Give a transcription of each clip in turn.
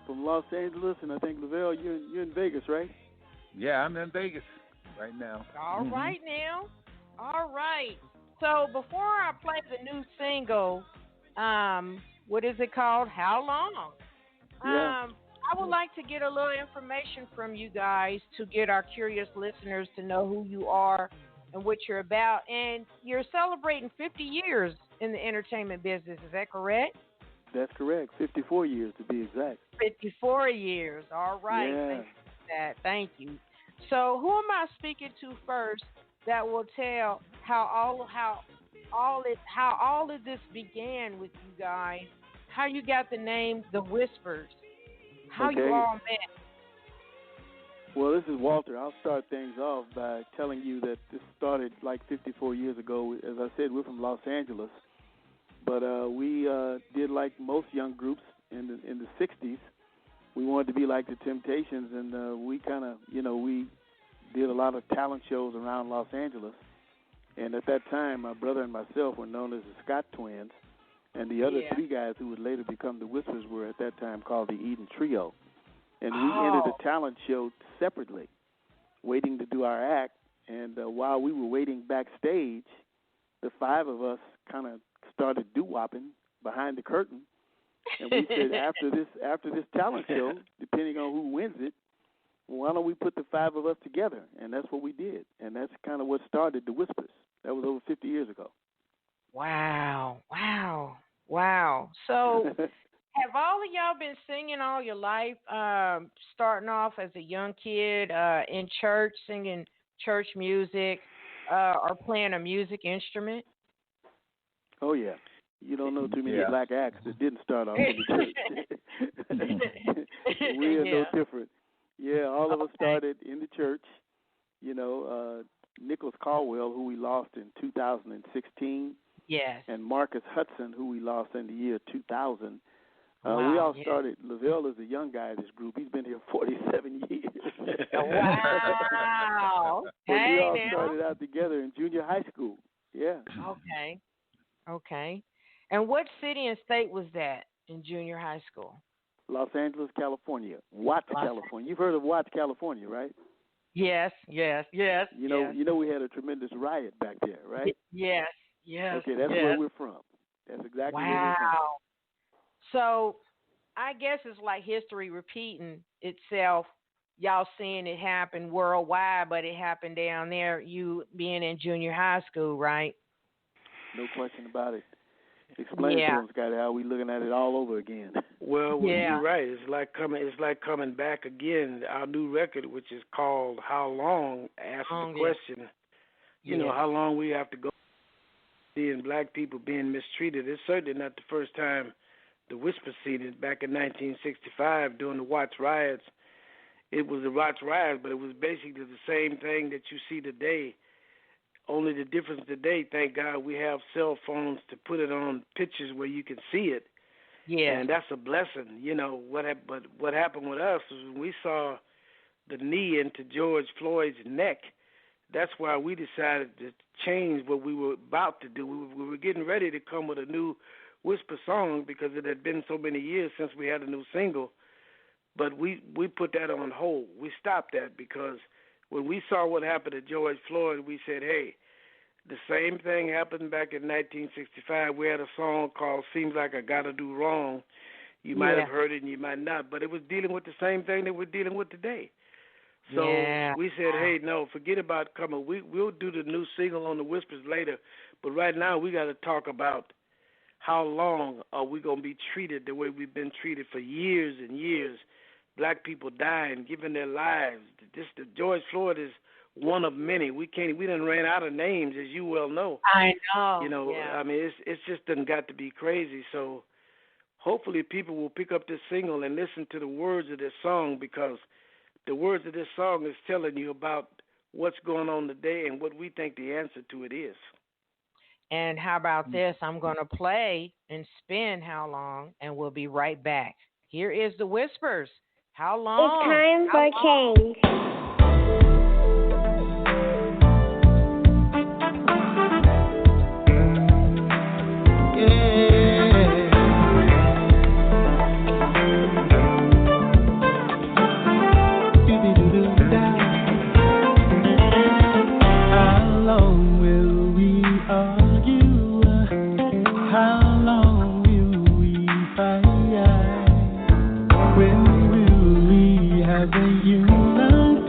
Los Angeles, and I think Leaveil, you're in Vegas, right? Yeah, I'm in Vegas right now. All right now. All right. So before I play the new single, what is it called? How Long? Yeah. I would like to get a little information from you guys to get our curious listeners to know who you are and what you're about. And you're celebrating 50 years in the entertainment business. Is that correct? That's correct. 54 years to be exact. 54 years. All right. Yeah. Thank you for that. Thank you. So who am I speaking to first that will tell how all of this began with you guys? How you got the name The Whispers? How you all met? Well, this is Walter. I'll start things off by telling you that this started like 54 years ago. As I said, we're from Los Angeles. But we did like most young groups in the 60s. We wanted to be like the Temptations, and we kind of, we did a lot of talent shows around Los Angeles. And at that time, my brother and myself were known as the Scott Twins, and the other three guys who would later become the Whispers were at that time called the Eden Trio. And we entered the talent show separately, waiting to do our act. And while we were waiting backstage, the five of us kind of started doo-wopping behind the curtain, and we said after this talent show, depending on who wins it, why don't we put the five of us together? And that's what we did, and that's kind of what started the Whispers. That was over 50 years ago. Wow. So have all of y'all been singing all your life, starting off as a young kid in church, singing church music, or playing a music instrument? Oh, yeah. You don't know too many black acts that didn't start off in the church. We are no different. Yeah, all of us started in the church. Nicholas Caldwell, who we lost in 2016. Yes. And Marcus Hudson, who we lost in the year 2000. We all started. Leaveil is a young guy in this group. He's been here 47 years. Wow. But we all started out together in junior high school. Yeah. Okay. And what city and state was that in junior high school? Los Angeles, California. Watts, California. You've heard of Watts, California, right? Yes. You know we had a tremendous riot back there, right? Yes. Okay, that's where we're from. That's exactly where we're from. So I guess it's like history repeating itself. Y'all seeing it happen worldwide, but it happened down there. You being in junior high school, right? No question about it. Explain to us, Scotty, how we looking at it all over again. Well, you're right. It's like coming back again. Our new record, which is called "How Long," asks the question. You know, how long we have to go seeing black people being mistreated. It's certainly not the first time the Whispers seen it. Back in 1965 during the Watts riots, it was the Watts riots, but it was basically the same thing that you see today. Only the difference today, thank God, we have cell phones to put it on pictures where you can see it. Yeah. And that's a blessing. You know, what happened with us was when we saw the knee into George Floyd's neck, that's why we decided to change what we were about to do. We were getting ready to come with a new Whisper song because it had been so many years since we had a new single. But we put that on hold. We stopped that because when we saw what happened to George Floyd, we said, hey, the same thing happened back in 1965. We had a song called Seems Like I Gotta Do Wrong. You might have heard it and you might not, but it was dealing with the same thing that we're dealing with today. So we said, hey, no, forget about coming. We'll do the new single on the Whispers later, but right now we got to talk about how long are we going to be treated the way we've been treated for years and years. Black people dying, giving their lives. George Floyd is one of many. We done ran out of names, as you well know. I know. You know, I mean, it's just done got to be crazy. So hopefully people will pick up this single and listen to the words of this song, because the words of this song is telling you about what's going on today and what we think the answer to it is. And how about this? I'm going to play and spin How Long, and we'll be right back. Here is the Whispers. How long? It's time for change. You know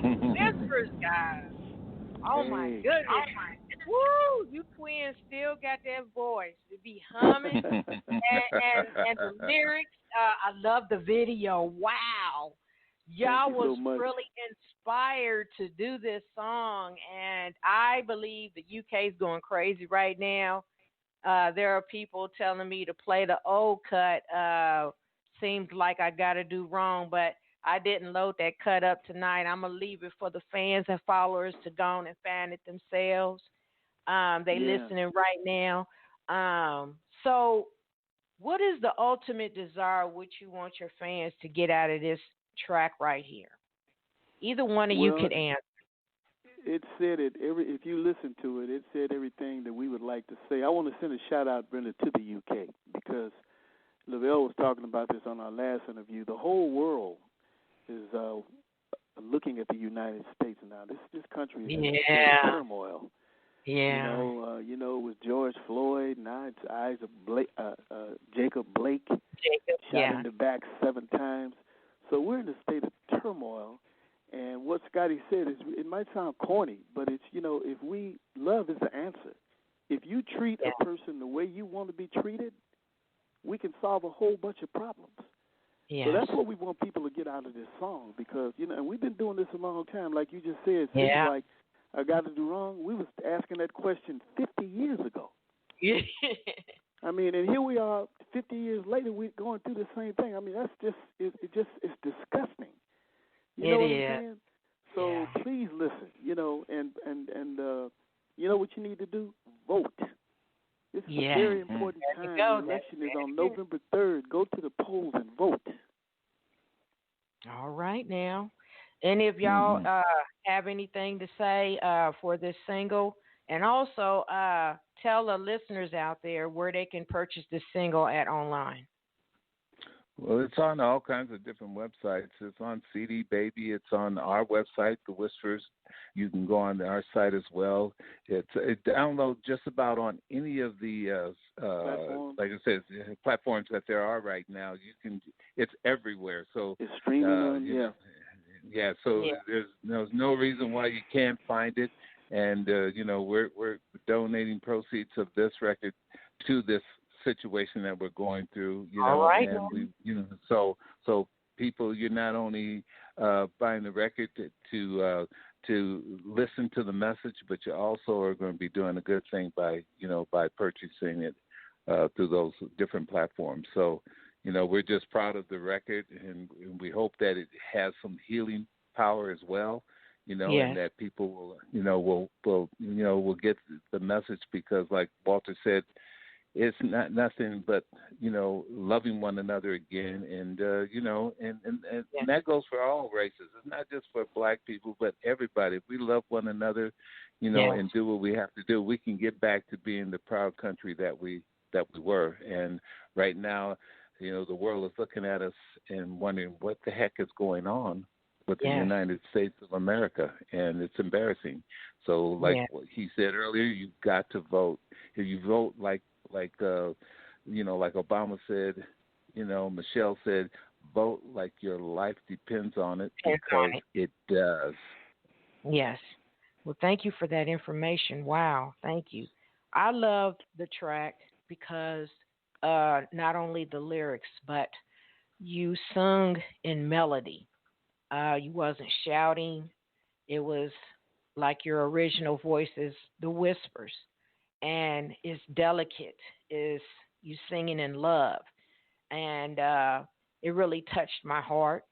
Whispers, guys. Oh my goodness. Woo! You twins still got that voice to be humming, and the lyrics. I love the video. Wow, y'all was so really inspired to do this song, and I believe the UK is going crazy right now. There are people telling me to play the old cut. Seems like I got to do wrong, but I didn't load that cut up tonight. I'm going to leave it for the fans and followers to go on and find it themselves. They listening right now. So what is the ultimate desire which you want your fans to get out of this track right here? Either one of you could answer. It said it if you listen to it, it said everything that we would like to say. I want to send a shout out, Brenda, to the UK, because Leaveil was talking about this on our last interview. The whole world is looking at the United States now. This country is in turmoil. Yeah. You know, it was George Floyd. Now it's eyes of Jacob Blake. Shot in the back 7 times. So we're in a state of turmoil. And what Scotty said is, it might sound corny, but it's, if love is the answer. If you treat a person the way you want to be treated, we can solve a whole bunch of problems. So that's what we want people to get out of this song, because, and we've been doing this a long time. Like you just said, like, I got to do wrong. We was asking that question 50 years ago. I mean, and here we are 50 years later, we're going through the same thing. I mean, that's it's disgusting. You know what I'm saying? So please listen, and you know what you need to do? Vote. This is a very important time. The election is on November 3rd. Go to the polls and vote. All right now. And if y'all have anything to say for this single, and also tell the listeners out there where they can purchase this single at online. Well, it's on all kinds of different websites. It's on CD Baby. It's on our website, The Whispers. You can go on our site as well. It downloads just about on any of the like I said, platforms that there are right now. It's everywhere. So it's streaming. So there's no reason why you can't find it. And we're donating proceeds of this record to this situation that we're going through, and we, so people, you're not only buying the record to listen to the message, but you also are going to be doing a good thing by purchasing it through those different platforms. So, we're just proud of the record, and we hope that it has some healing power as well, and that people will get the message, because like Walter said, it's not nothing but, loving one another again. And, and that goes for all races. It's not just for black people, but everybody. If we love one another, and do what we have to do, we can get back to being the proud country that we were. And right now, the world is looking at us and wondering what the heck is going on with the United States of America. And it's embarrassing. So like what he said earlier, you've got to vote. If you vote like Obama said, Michelle said, vote like your life depends on it, because it does. Yes. Well, thank you for that information. Wow. Thank you. I loved the track because not only the lyrics, but you sung in melody. You wasn't shouting. It was like your original voice is the whispers. And it's delicate, is you singing in love. And it really touched my heart.